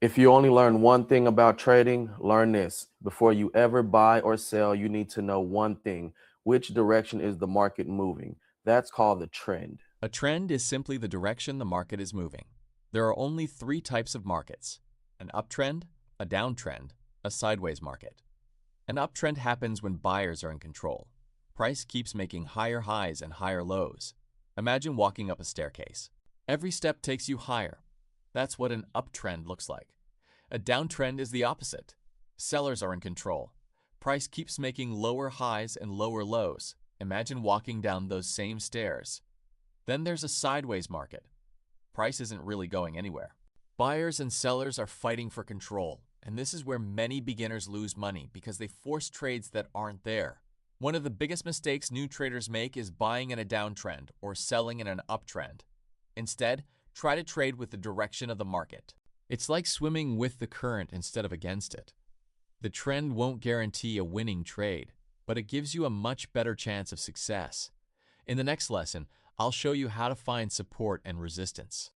If you only learn one thing about trading, learn this. Before you ever buy or sell, you need to know one thing. Which direction is the market moving? That's called the trend. A trend is simply the direction the market is moving. There are only three types of markets: an uptrend, a downtrend, a sideways market. An uptrend happens when buyers are in control. Price keeps making higher highs and higher lows. Imagine walking up a staircase. Every step takes you higher. That's what an uptrend looks like. A downtrend is the opposite. Sellers are in control. Price keeps making lower highs and lower lows. Imagine walking down those same stairs. Then there's a sideways market. Price isn't really going anywhere. Buyers and sellers are fighting for control, and this is where many beginners lose money because they force trades that aren't there. One of the biggest mistakes new traders make is buying in a downtrend or selling in an uptrend. Instead, try to trade with the direction of the market. It's like swimming with the current instead of against it. The trend won't guarantee a winning trade, but it gives you a much better chance of success. In the next lesson, I'll show you how to find support and resistance.